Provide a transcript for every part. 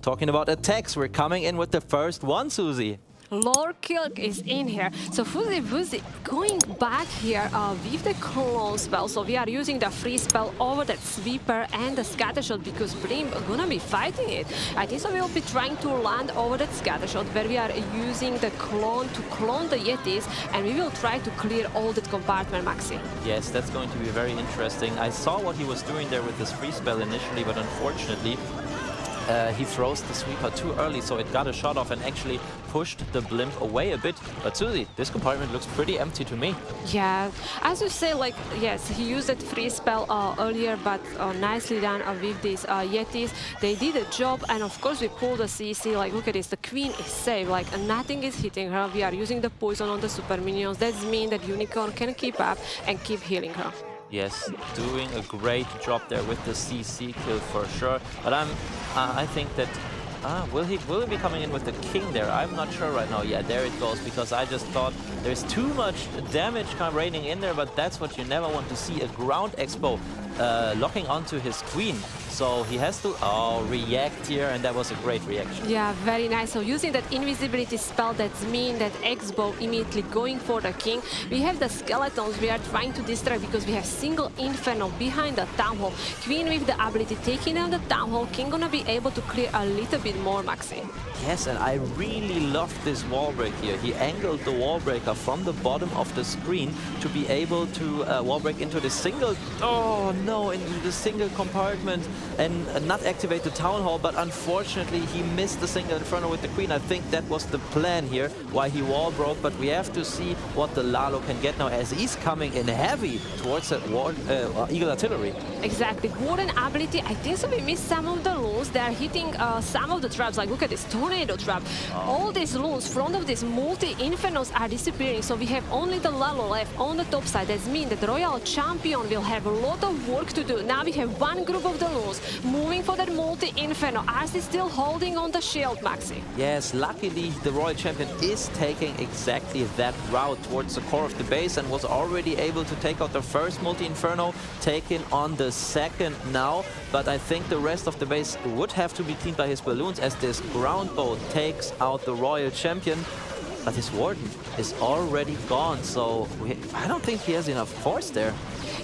talking about attacks, we're coming in with the first one, Susie. Lord Kilk is in here. So FUZZYWUZZY going back here with the clone spell. So we are using the free spell over that sweeper and the scattershot because Brim are gonna be fighting it. I think so we'll be trying to land over that scattershot where we are using the clone to clone the Yetis, and we will try to clear all that compartment, Maxi. Yes, that's going to be very interesting. I saw what he was doing there with this free spell initially, but unfortunately he throws the sweeper too early, so it got a shot off and actually pushed the blimp away a bit. But Susie, this compartment looks pretty empty to me. Yeah, as you say, like, yes, he used that free spell earlier, but nicely done with these Yetis. They did a job, and of course we pulled the CC. Like, look at this, the queen is safe, like nothing is hitting her. We are using the poison on the super minions. That means that Unicorn can keep up and keep healing her. Yes, doing a great job there with the CC kill for sure. But I think that will he be coming in with the king there? I'm not sure right now. Yeah, there it goes, because I just thought there's too much damage kind of raining in there, but that's what you never want to see, a ground expo locking onto his queen. So he has to react here, and that was a great reaction. Yeah, very nice. So using that invisibility spell, that means that X-Bow immediately going for the king. We have the skeletons we are trying to distract because we have single Inferno behind the Town Hall. Queen with the ability taking down the Town Hall. King gonna be able to clear a little bit more, Maxi. Yes, and I really love this wall break here. He angled the wall breaker from the bottom of the screen to be able to wall break into the single, into the single compartment and not activate the Town Hall, but unfortunately he missed the single Inferno with the queen. I think that was the plan here, why he wall broke, but we have to see what the Lalo can get now as he's coming in heavy towards that Eagle Artillery. Exactly, Warden ability, I think so we missed some of the loons. They are hitting some of the traps, like look at this tornado trap. All these loons, front of these multi-Infernos are disappearing, so we have only the Lalo left on the top side. That means that the Royal Champion will have a lot of work to do. Now we have one group of the loons moving for that multi-Inferno. RC still holding on the shield, Maxi. Yes, luckily the Royal Champion is taking exactly that route towards the core of the base and was already able to take out the first multi-Inferno, taking on the second now. But I think the rest of the base would have to be cleaned by his balloons as this ground bow takes out the Royal Champion. But his Warden is already gone, so I don't think he has enough force there.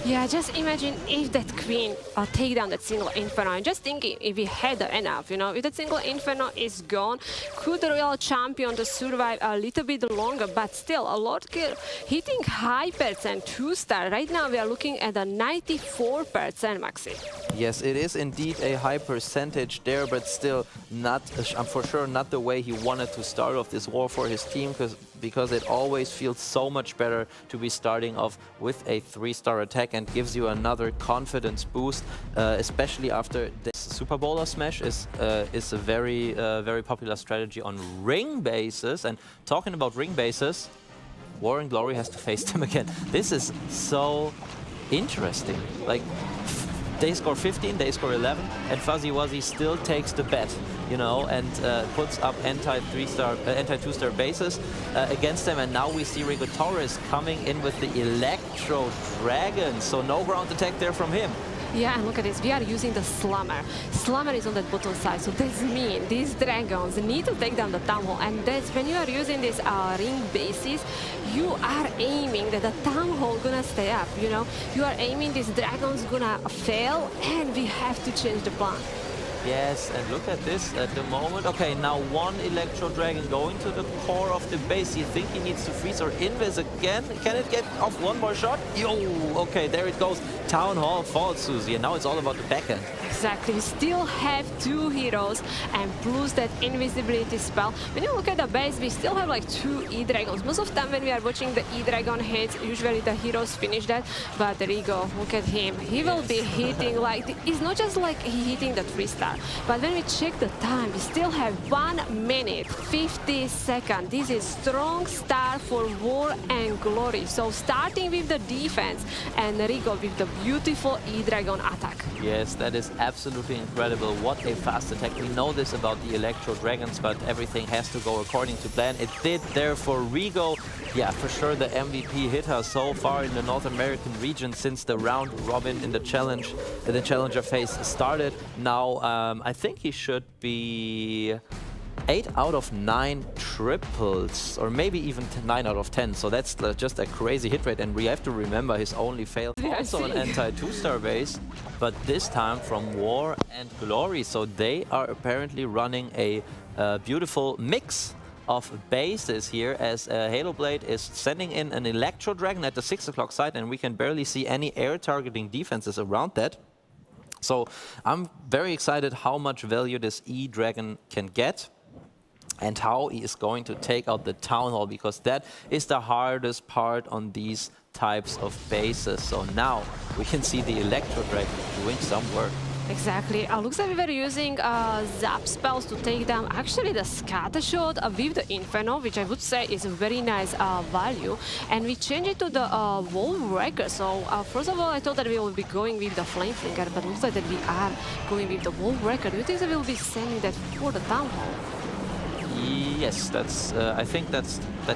Yeah, just imagine if that queen take down that single Inferno. I'm just thinking if he had enough, you know, if that single Inferno is gone, could the Royal Champion to survive a little bit longer? But still, a lot hitting high percent 2-star. Right now we are looking at a 94%, Maxi. Yes, it is indeed a high percentage there, but still not, for sure, not the way he wanted to start off this war for his team, because it always feels so much better to be starting off with a 3-star attack and gives you another confidence boost, especially after this Super Bowler Smash is a very popular strategy on ring bases. And talking about ring bases, War and Glory has to face them again. This is so interesting. Like, they score 15, they score 11, and FUZZYWUZZY still takes the bet, you know, and puts up anti-2-star bases against them. And now we see Rigo Torres coming in with the Electro Dragon, so no ground attack there from him. Yeah, and look at this, we are using the Slammer. Slammer is on that bottom side, so that means these dragons need to take down the Town Hall, and that's when you are using these ring bases, you are aiming that the Town Hall gonna stay up, you know? You are aiming these dragons gonna fail, and we have to change the plan. Yes, and look at this at the moment. Okay, now one Electro Dragon going to the core of the base. You think he needs to freeze or invis again? Can it get off one more shot? Yo, okay, there it goes. Town Hall falls, Susie, and now it's all about the backhand. Exactly, we still have 2 heroes and plus that invisibility spell. When you look at the base, we still have like 2 E-Dragons. Most of the time when we are watching the E-Dragon hits, usually the heroes finish that. But Rigo, look at him. He will be hitting like, it's not just like he hitting the 3-star. But when we check the time, we still have 1 minute, 50 seconds. This is strong start for War and Glory. So starting with the defense and Rigo with the beautiful E-Dragon attack. Yes, that is absolutely incredible. What a fast attack. We know this about the Electro Dragons, but everything has to go according to plan. It did there for Rigo. Yeah, for sure the MVP hitter so far in the North American region since the round robin in the challenge, the challenger phase started. Now I think he should be 8 out of 9 triples, or maybe even 9 out of 10. So that's just a crazy hit rate. And we have to remember his only fail also an anti-2-star base, but this time from War and Glory. So they are apparently running a beautiful mix of bases here, as Halo Blade is sending in an Electro Dragon at the 6 o'clock side, and we can barely see any air targeting defenses around that. So I'm very excited how much value this E-Dragon can get and how he is going to take out the Town Hall, because that is the hardest part on these types of bases. So now we can see the Electro Dragon doing some work. Exactly. Looks like we were using zap spells to take down actually the scatter shot with the Inferno, which I would say is a very nice value. And we changed it to the Wall Wrecker. So first of all, I thought that we will be going with the Flame Flicker, but looks like that we are going with the Wall Wrecker. Do you think that we will be sending that for the Town Hall? Yes, that's. I think that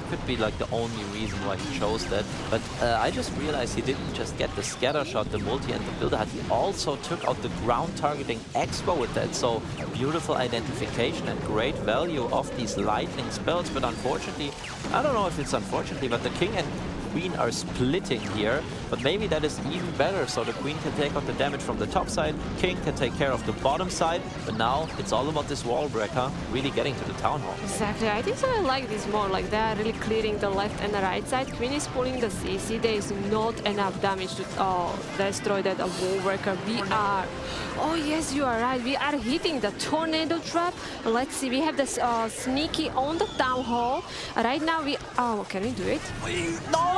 could be like the only reason why he chose that. But I just realized he didn't just get the scatter shot, the multi, and the builder. He also took out the ground targeting Expo with that. So beautiful identification and great value of these lightning spells. But unfortunately, I don't know if it's unfortunately, but the King and Queen are splitting here, but maybe that is even better. So the Queen can take out the damage from the top side, King can take care of the bottom side, but now it's all about this wall breaker really getting to the Town Hall. Exactly, I think so. I like this more, like they're really clearing the left and the right side. Queen is pulling the CC, there is not enough damage to destroy that wall breaker. We are, oh yes, you are right, we are hitting the tornado trap. Let's see, we have this sneaky on the Town Hall. Right now we, oh, can we do it? No!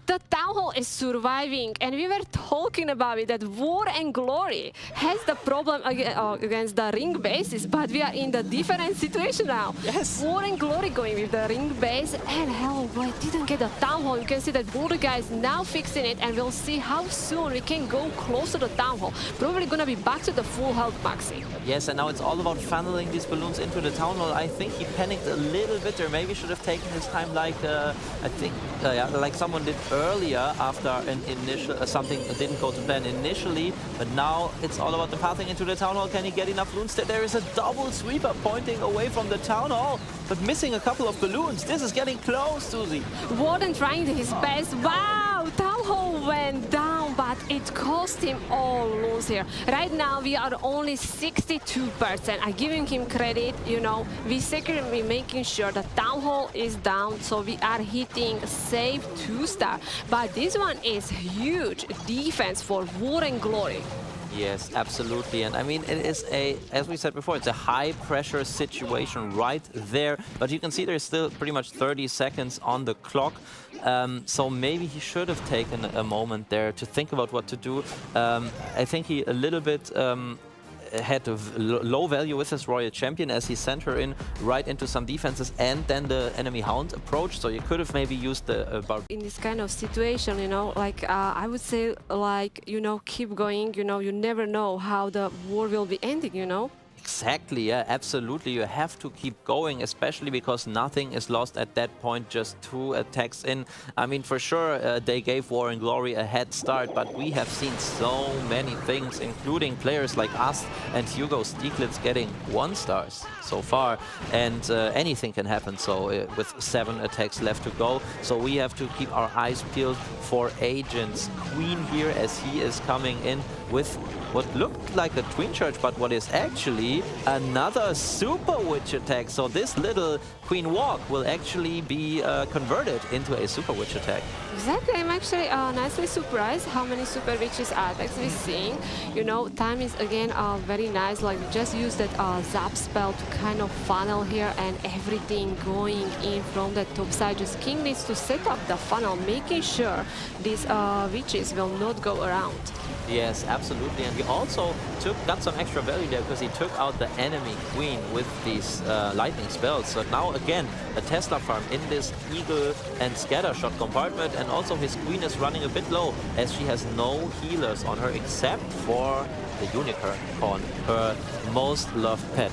The Town Hall is surviving, and we were talking about it, that War and Glory has the problem against the ring bases, but we are in the different situation now. Yes. War and Glory going with the ring base, and Hell Boy didn't get the Town Hall. You can see that both the guys now fixing it, and we'll see how soon we can go close to the Town Hall. Probably gonna be back to the full health maxi. Yes, and now it's all about funneling these balloons into the Town Hall. I think he panicked a little bit there. Maybe should have taken his time like, I think, yeah, like someone did earlier after an initial, something didn't go to plan initially. But now it's all about the pathing into the Town Hall. Can he get enough balloons? There is a double sweeper pointing away from the Town Hall, but missing a couple of balloons. This is getting close, Susie. Warden trying his best. Wow, Town Hall went down, but it cost him all balloons here. Right now we are only 62%. I'm giving him credit, you know, we secretly making sure the Town Hall is down, so we are hitting save 2-star. But this one is huge defense for War and Glory. Yes, absolutely. And I mean, it is a, as we said before, it's a high pressure situation right there. But you can see there's still pretty much 30 seconds on the clock. So maybe he should have taken a moment there to think about what to do. I think he a little bit had a low value with his Royal Champion, as he sent her in right into some defenses, and then the enemy Hound approach. So you could have maybe used the in this kind of situation, you know, like I would say, like, you know, keep going. You know, you never know how the war will be ending, you know. Exactly, yeah, absolutely. You have to keep going, especially because nothing is lost at that point, just 2 attacks in. I mean, for sure, they gave War and Glory a head start, but we have seen so many things, including players like us and Hugo Stieglitz getting 1-stars so far, and anything can happen. So with 7 attacks left to go, so we have to keep our eyes peeled for Agent's Queen here, as he is coming in with what looked like a Twin Charge, but what is actually another Super Witch attack. So this little Queen Walk will actually be converted into a Super Witch attack. Exactly, I'm actually nicely surprised how many Super Witches attacks we're seeing. You know, time is again very nice, like we just used that zap spell to kind of funnel here, and everything going in from the top side. Just King needs to set up the funnel, making sure these witches will not go around. Yes, absolutely. And he also got some extra value there because he took out the enemy Queen with these lightning spells. So now again, a Tesla farm in this Eagle and Scatter Shot compartment, and also his queen is running a bit low as she has no healers on her except for the unicorn, her most loved pet.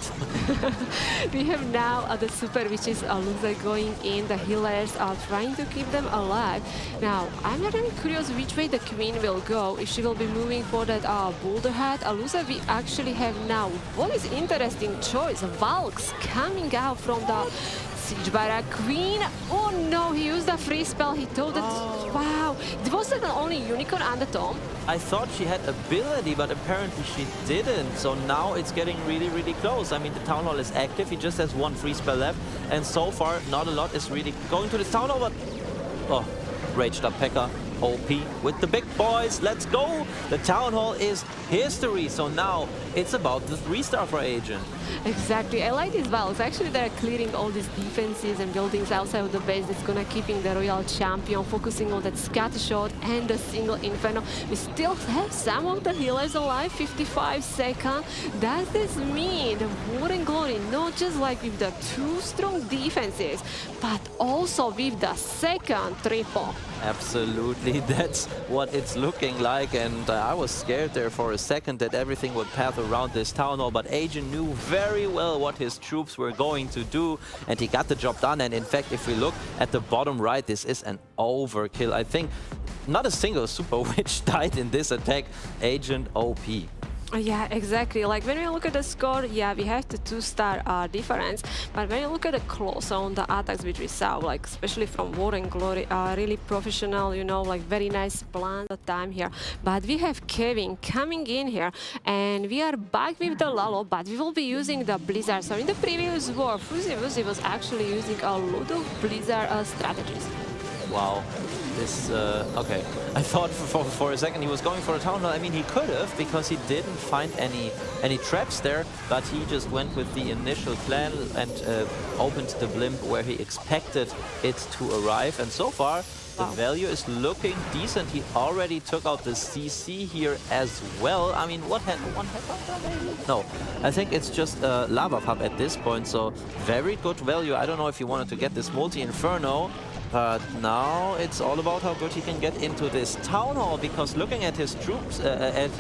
We have now the super witches looks like going in. The healers are trying to keep them alive. Now, I'm really curious which way the queen will go. If she will be moving for that boulder head. Alusa, we actually have now what is interesting choice. Valks coming out from the siege barrack. Queen, oh no, he used a free spell. He told it, wow. Was it the only unicorn on the tomb? I thought she had ability, but apparently she didn't. So now it's getting really, really close. I mean, the Town Hall is active. He just has one free spell left. And so far, not a lot is really going to this Town Hall, but... Oh, raged up Pekka. OP with the big boys. Let's go. The Town Hall is history. So now it's about the 3-star for Agent. Exactly. I like these Valks. Actually, they're clearing all these defenses and buildings outside of the base. That's gonna keeping the Royal Champion, focusing on that scatter shot and the single Inferno. We still have some of the healers alive, 55 seconds. Does this mean the War and Glory, not just like with the 2 strong defenses, but also with the second triple? Absolutely, that's what it's looking like, and I was scared there for a second that everything would path around this Town Hall, but Agent knew very well what his troops were going to do, and he got the job done. And in fact, if we look at the bottom right, this is an overkill. I think not a single super witch died in this attack. Agent OP. Yeah, exactly. Like when we look at the score, yeah, we have the 2-star difference. But when you look at the close on the attacks which we saw, like especially from War and Glory, really professional, you know, like very nice plan the time here. But we have Kevin coming in here, and we are back with the Lalo, but we will be using the Blizzard. So in the previous war, FUZZYWUZZY was actually using a lot of Blizzard strategies. Wow. This, okay. I thought for a second he was going for a Town Hall. I mean, he could have, because he didn't find any traps there, but he just went with the initial plan and opened the blimp where he expected it to arrive. And so far, the value is looking decent. He already took out the CC here as well. I mean, what had one head? No, I think it's just a lava pump at this point. So very good value. I don't know if he wanted to get this multi-inferno, but now it's all about how good he can get into this Town Hall, because looking at his troops, at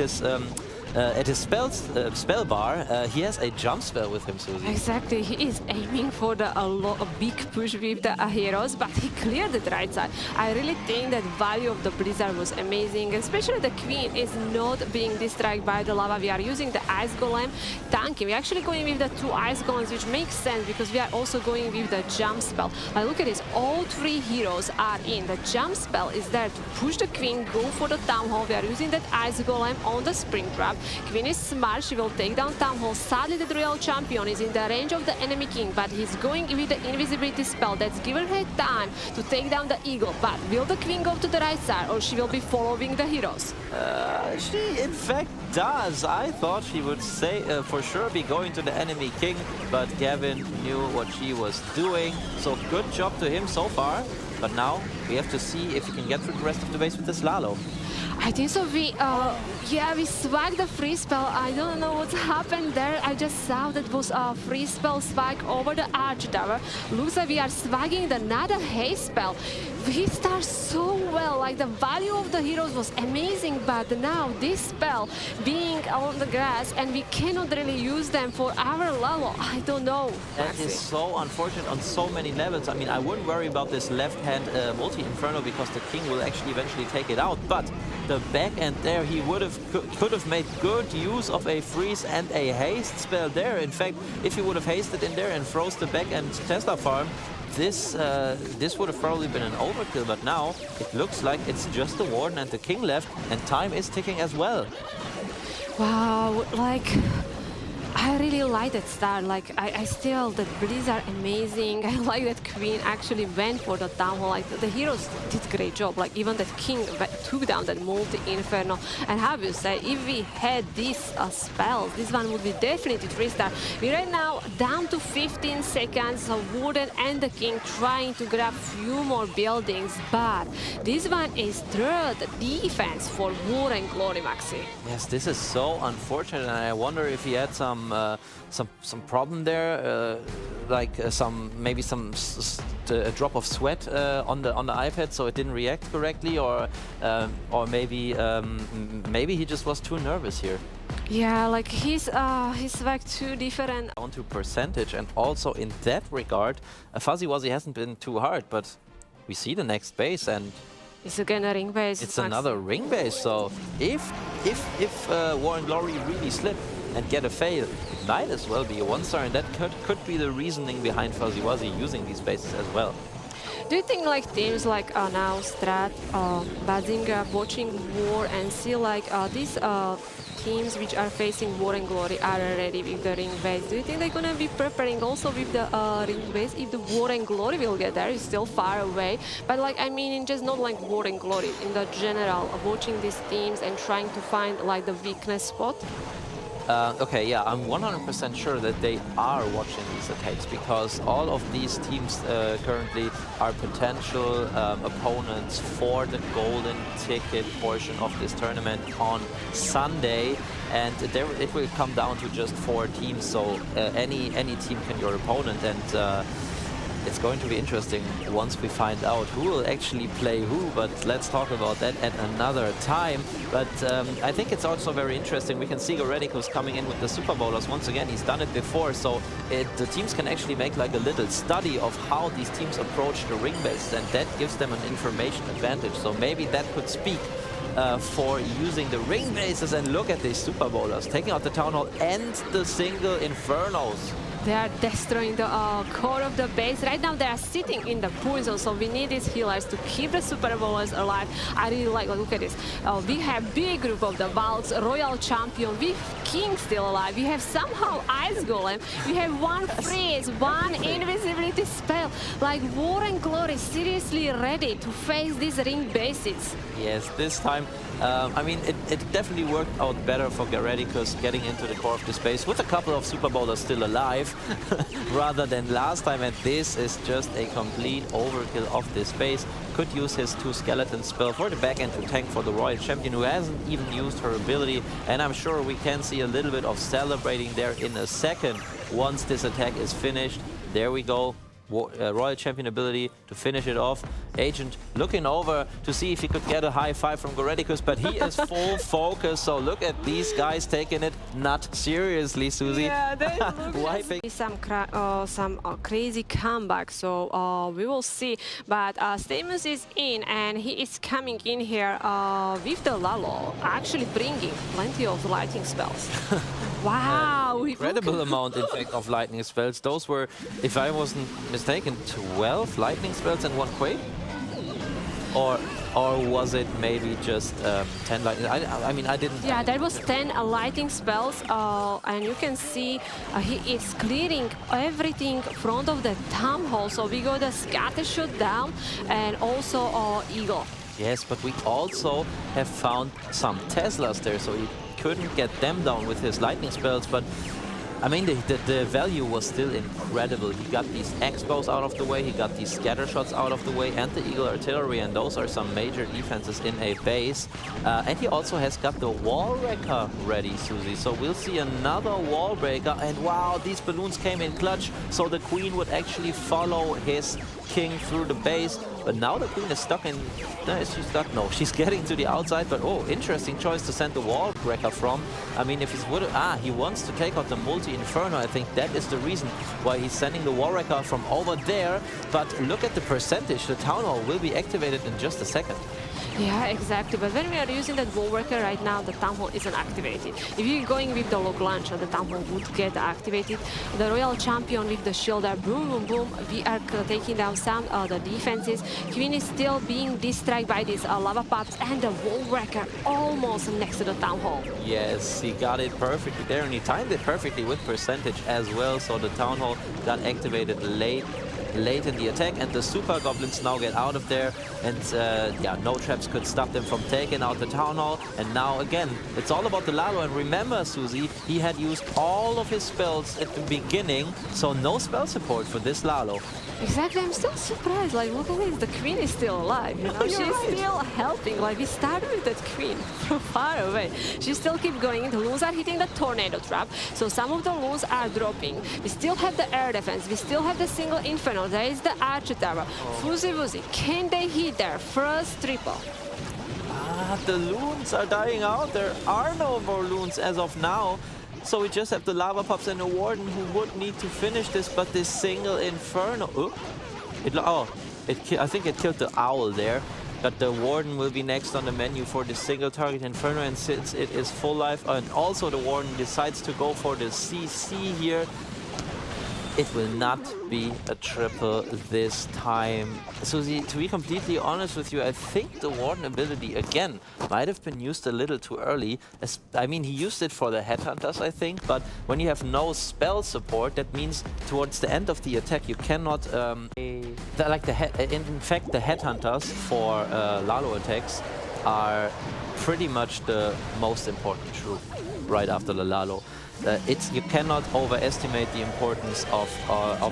his spell bar, he has a jump spell with him, Susie. Exactly, he is aiming for a big push with the heroes, but he cleared the right side. I really think that value of the Blizzard was amazing, especially the Queen is not being distracted by the lava. We are using the Ice Golem tanking. We're actually going with the 2 Ice Golems, which makes sense because we are also going with the jump spell. But look at this, all 3 heroes are in. The jump spell is there to push the Queen, go for the Town Hall. We are using that Ice Golem on the Spring Trap. Queen is smart, she will take down Town Hall. Sadly, the Royal Champion is in the range of the enemy king, but he's going with the invisibility spell. That's given her time to take down the Eagle. But will the Queen go to the right side, or she will be following the heroes? She, in fact, does. I thought she would say for sure be going to the enemy king, but Gavin knew what she was doing. So good job to him so far. But now we have to see if he can get through the rest of the base with this Lalo. I think so. We swagged the free spell. I don't know what's happened there. I just saw that was a free spell swag over the Arch Tower. Looks like we are swagging another haste spell. We start so well. Like the value of the heroes was amazing, but now this spell being on the grass and we cannot really use them for our level. I don't know. That is so unfortunate on so many levels. I mean, I wouldn't worry about this left-hand multi-inferno because the king will actually eventually take it out, but the back end there, he could have made good use of a freeze and a haste spell there. In fact, if he would have hasted in there and froze the back end Tesla farm, this would have probably been an overkill, but now it looks like it's just the Warden and the king left, and time is ticking as well. Wow, like I really like that start. Like I still, that Blizzard amazing. I like that Queen actually went for the Town Hall. Like the heroes did great job. Like even that King took down that multi-inferno. And how you say, if we had these spells, this one would be definitely 3-star. We're right now down to 15 seconds. So Warden and the King trying to grab few more buildings, but this one is 3rd defense for War and Glory, Maxi. Yes, this is so unfortunate, and I wonder if he had some some problem there, like maybe a drop of sweat on the iPad, so it didn't react correctly, or maybe he just was too nervous here. Yeah, like he's like too different. Down to percentage, and also in that regard, FUZZYWUZZY hasn't been too hard, but we see the next base, and it's again a ring base. it's another ring base. So if War and Glory really slip and get a fail, it might as well be a 1-star, and that could be the reasoning behind FUZZYWUZZY using these bases as well. Do you think like teams like now Strat, Bazinga, watching War and see like these teams which are facing War and Glory are ready with the ring base? Do you think they're gonna be preparing also with the ring base? If the War and Glory will get there, it's still far away. But like I mean, just not like War and Glory, in the general, watching these teams and trying to find like the weakness spot. Okay, yeah, I'm 100% sure that they are watching these attacks, because all of these teams currently are potential opponents for the golden ticket portion of this tournament on Sunday, and it will come down to just 4 teams, so any team can be your opponent, and it's going to be interesting once we find out who will actually play who, but let's talk about that at another time. But I think it's also very interesting. We can see Goredicus coming in with the Super Bowlers. Once again, he's done it before, so the teams can actually make like a little study of how these teams approach the ring base, and that gives them an information advantage. So maybe that could speak for using the ring bases. And look at these Super Bowlers taking out the Town Hall and the single Infernos. They are destroying the core of the base. Right now they are sitting in the pool zone, so we need these healers to keep the Super Bowlers alive. I really like, look at this. We have big group of the Valks, Royal Champion, we have King still alive, we have somehow Ice Golem, we have 1 freeze, 1 invisibility spell. Like War and Glory seriously ready to face these ring bases. Yes, this time, I mean, it definitely worked out better for Goredicus getting into the core of the space with a couple of Super Bowlers still alive rather than last time, and this is just a complete overkill of this space. Could use his 2 skeleton spell for the back end to tank for the Royal Champion, who hasn't even used her ability, and I'm sure we can see a little bit of celebrating there in a second once this attack is finished. There we go. Royal Champion ability to finish it off. Agent looking over to see if he could get a high five from Goredicus, but he is full focus. So look at these guys taking it not seriously, Suzy. Yeah, they Wiping. some crazy comeback, so we will see. But Stamus is in, and he is coming in here with the Lalo, actually bringing plenty of lightning spells. Wow! Incredible amount, in fact, of lightning spells. Those were, if I wasn't mistaken, 12 lightning spells and 1 Quake? Or was it maybe just 10 lightning? I mean, I didn't... Yeah, there was 10 lightning spells, and you can see he is clearing everything in front of the Town Hall. So we got the scatter shot down, and also Eagle. Yes, but we also have found some Teslas there, so he couldn't get them down with his lightning spells, but I mean, the value was still incredible. He got these X-bows out of the way, he got these scatter shots out of the way, and the Eagle Artillery, and those are some major defenses in a base. And he also has got the Wall Wrecker ready, Suzy. So we'll see another Wall Breaker, and wow, these balloons came in clutch, so the Queen would actually follow his King through the base. But now the Queen is stuck in... is she stuck? No, she's getting to the outside, but oh, interesting choice to send the Wall Breaker from. I mean, if he would... he wants to take out the multi-Inferno. I think that is the reason why he's sending the Wall Breaker from over there. But look at the percentage. The Town Hall will be activated in just a second. Yeah, exactly. But when we are using that Wall Breaker right now, the Town Hall isn't activated. If you're going with the log launcher, the Town Hall would get activated. The Royal Champion with the shield there, boom, boom, boom. We are taking down some of the defenses. Queen is still being distracted by these lava pops, and the Wall Breaker almost next to the Town Hall. Yes, he got it perfectly there, and he timed it perfectly with percentage as well. So the Town Hall got activated late in the attack, and the Super Goblins now get out of there, and yeah, no traps could stop them from taking out the Town Hall. And now again, it's all about the Lalo, and remember, Suzy, he had used all of his spells at the beginning, so no spell support for this Lalo. Exactly, I'm still surprised. Like, look at this, the queen is still alive. You know, she's still helping. Like, we started with that queen from far away. She still keeps going. The loons are hitting the tornado trap, so some of the loons are dropping. We still have the air defense. We still have the single inferno. There is the archer tower. FUZZYWUZZY, can they hit their first triple? The loons are dying out. There are no more loons as of now. So we just have the lava pups and the warden who would need to finish this, but this single inferno. I think it killed the owl there. But the warden will be next on the menu for the single target inferno, and since it is full life, and also the warden decides to go for the CC here, it will not be a triple this time. So to be completely honest with you, I think the warden ability again might have been used a little too early. I mean, he used it for the headhunters, I think, but when you have no spell support, that means towards the end of the attack you cannot in fact the headhunters for Lalo attacks are pretty much the most important troop right after the Lalo. You cannot overestimate the importance of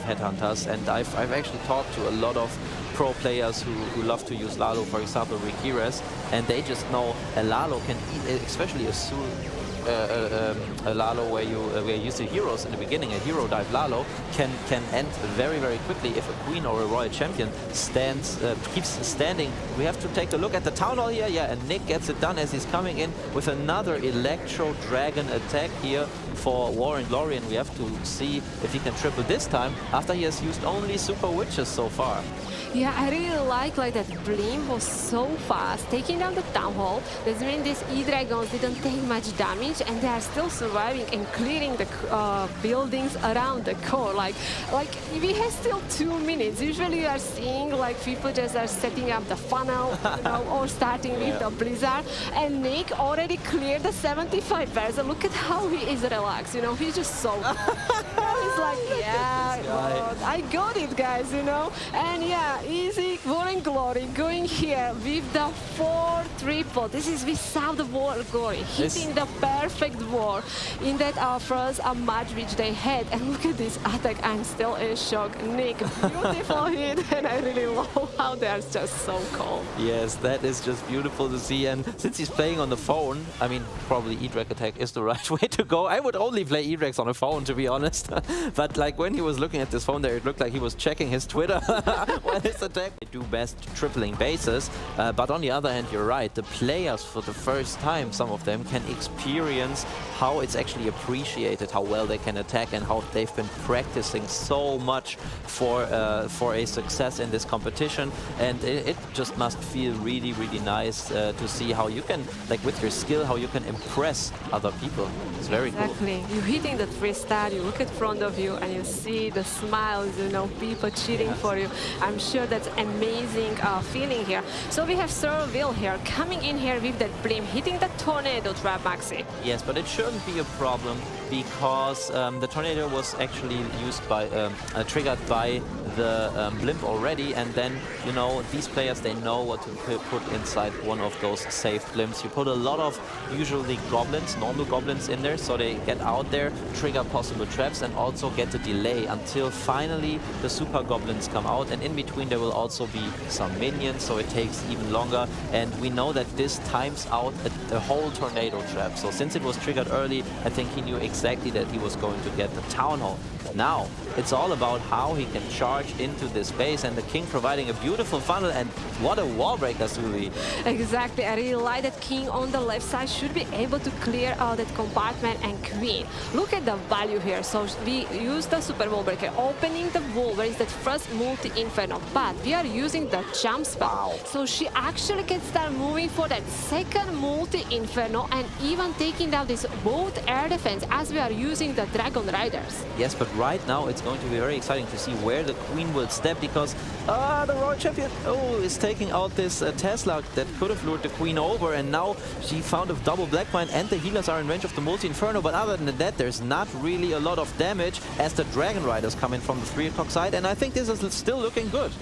headhunters, and I've actually talked to a lot of pro players who love to use Lalo, for example Rikires, and they just know a Lalo can, especially a Lalo where you use the heroes in the beginning, a hero dive Lalo can end very, very quickly if a queen or a royal champion keeps standing. We have to take a look at the town hall here, yeah, and Nick gets it done as he's coming in with another electro dragon attack here for War and Glory, and we have to see if he can triple this time after he has used only super witches so far. Yeah, I really like that Blim was so fast, taking down the town hall. That means these E-Dragons didn't take much damage, and they are still surviving and clearing the buildings around the core. Like we have still 2 minutes. Usually you are seeing like people just are setting up the funnel, you know, or starting with the blizzard. And Nick already cleared the 75%. Look at how he is relaxed. You know, he's just so. He's like, yeah, God, I got it, guys. You know, and yeah. Easy, War and Glory going here with the 4 triple. This is without the War and Glory, hitting the perfect war in that first match which they had. And look at this attack, I'm still in shock. Nick, beautiful hit, and I really love how they are just so cold. Yes, that is just beautiful to see, and since he's playing on the phone, I mean, probably E-Drag attack is the right way to go. I would only play E-Drags on a phone, to be honest. But like when he was looking at this phone there, it looked like he was checking his Twitter. Attack. They do best tripling bases, but on the other hand, you're right, the players for the first time, some of them can experience how it's actually appreciated, how well they can attack, and how they've been practicing so much for a success in this competition. And it just must feel really, really nice to see how you can, like with your skill, how you can impress other people. It's very cool. Exactly. You're hitting the 3-star, you look in front of you and you see the smiles, you know, people cheering for you. I'm sure that's amazing feeling here. So we have Sir Will here coming in here with that Blim, hitting the tornado trap, Maxi. Yes, but it shouldn't be a problem because the tornado was actually used by triggered by the blimp already, and then, you know, these players, they know what to put inside one of those saved blimps. You put a lot of usually goblins, normal goblins in there, so they get out there, trigger possible traps, and also get the delay until finally the super goblins come out, and in between there will also be some minions, so it takes even longer, and we know that this times out a whole tornado trap. So since it was triggered early, I think he knew exactly that he was going to get the town hall. Now it's all about how he can charge into this base, and the king providing a beautiful funnel, and what a wall breaker, Suvi. Exactly, I really like that king on the left side should be able to clear out that compartment and queen. Look at the value here. So we use the super wall breaker, opening the wall where is that first multi-inferno, but we are using the jump spell. So she actually can start moving for that second multi-inferno and even taking down this both air defense as we are using the dragon riders. Yes, but right now it's going to be very exciting to see where the queen will step, because the royal champion is taking out this Tesla that could have lured the queen over, and now she found a double black mine and the healers are in range of the multi-inferno, but other than that there's not really a lot of damage as the dragon riders come in from the 3 o'clock side, and I think this is still looking good.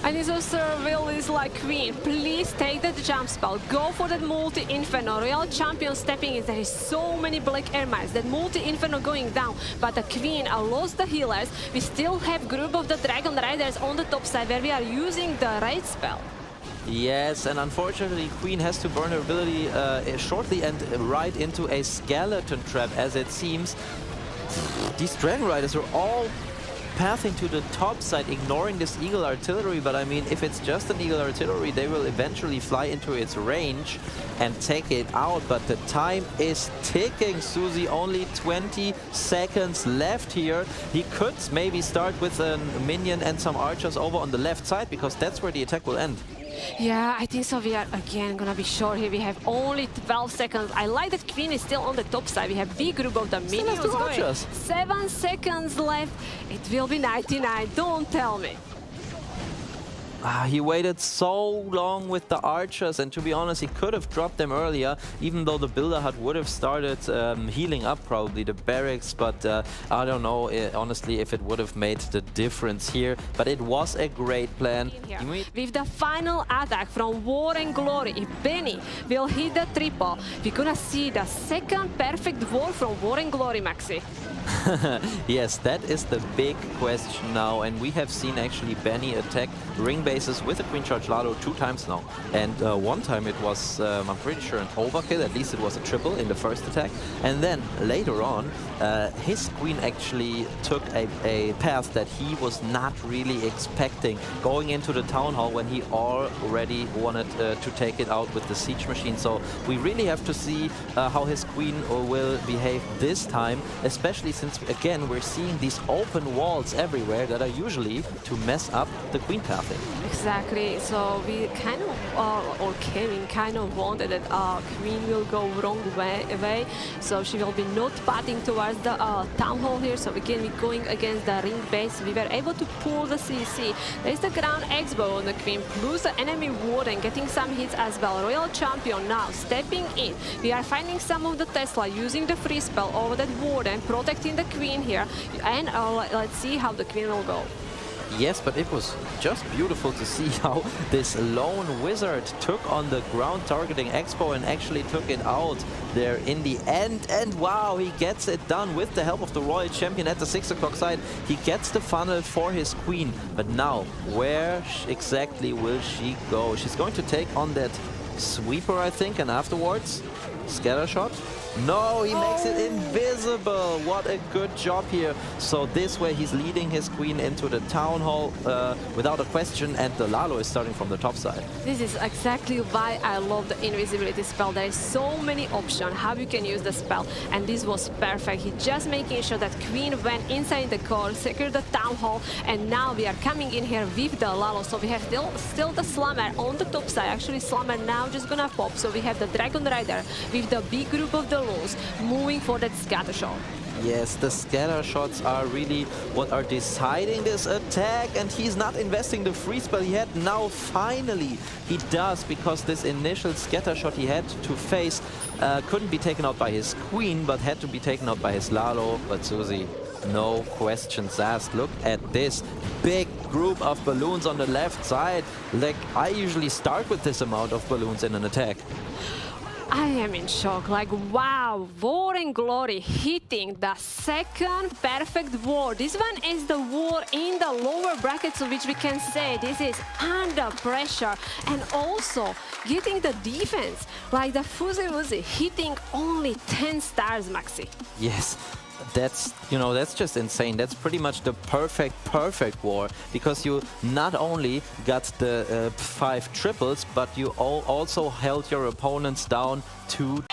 And this also Will is like, queen, please take that jump spell, go for that multi-inferno. Royal champion stepping in, there is so many black air mines, that multi-inferno going down, but the queen, a lot lost the healers. We still have group of the Dragon Riders on the top side where we are using the raid spell. Yes, and unfortunately Queen has to burn her ability shortly and right into a skeleton trap, as it seems. These Dragon Riders are all pathing to the top side, ignoring this Eagle Artillery, but I mean, if it's just an Eagle Artillery, they will eventually fly into its range and take it out, but the time is ticking. Suzy, only 20 seconds left here. He could maybe start with a minion and some archers over on the left side, because that's where the attack will end. Yeah, I think so. We are again gonna be short here. We have only 12 seconds. I like that Queen is still on the top side. We have big group of the minions going. 7 seconds left. It will be 99. Don't tell me. He waited so long with the archers, and to be honest, he could have dropped them earlier, even though the builder hut would have started healing up probably the barracks, but I don't know honestly if it would have made the difference here, but it was a great plan. With the final attack from War and Glory, if Benny will hit the triple, we're gonna see the second perfect war from War and Glory, Maxi. Yes, that is the big question now, and we have seen actually Benny attack ring bases with a Queen Charge Lalo 2 times now, and one time it was, I'm pretty sure, an overkill. At least it was a triple in the first attack, and then later on his Queen actually took a path that he was not really expecting, going into the Town Hall when he already wanted to take it out with the Siege Machine. So we really have to see how his Queen will behave this time, especially since again we're seeing these open walls everywhere that are usually to mess up the Queen pathing. Exactly. So we kind of, or Kevin kind of wanted that Queen will go wrong way. So she will be not pathing towards the Town Hall here. So again, we're going against the ring base. We were able to pull the CC. There's the ground X-bow on the Queen, plus the enemy warden getting some hits as well. Royal Champion now stepping in. We are finding some of the Tesla using the free spell over that warden, protecting the Queen here. And let's see how the Queen will go. Yes, but it was just beautiful to see how this lone wizard took on the ground targeting Expo and actually took it out there in the end. And wow, he gets it done with the help of the Royal Champion at the 6 o'clock side. He gets the funnel for his Queen. But now, where exactly will she go? She's going to take on that sweeper, I think, and afterwards, scatter shot. No, he makes it invisible. What a good job here. So this way he's leading his Queen into the Town Hall without a question, and the Lalo is starting from the top side. This is exactly why I love the invisibility spell. There is so many options how you can use the spell, and this was perfect. He's just making sure that Queen went inside the core, secured the Town Hall, and now we are coming in here with the Lalo. So we have still the Slammer on the top side. Actually, Slammer now just gonna pop. So we have the Dragon Rider with the big group of the moving for that scatter shot. Yes, the scatter shots are really what are deciding this attack, and he's not investing the free spell he had. Now finally he does, because this initial scatter shot he had to face couldn't be taken out by his Queen, but had to be taken out by his Lalo. But Suzy, no questions asked. Look at this big group of balloons on the left side. Like, I usually start with this amount of balloons in an attack. I am in shock, like wow, War and Glory hitting the second perfect war. This one is the war in the lower brackets, which we can say this is under pressure, and also getting the defense, like the FUZZYWUZZY hitting only 10 stars, Maxi. Yes. That's, you know, that's just insane. That's pretty much the perfect war, because you not only got the 5 triples, but you also held your opponents down 2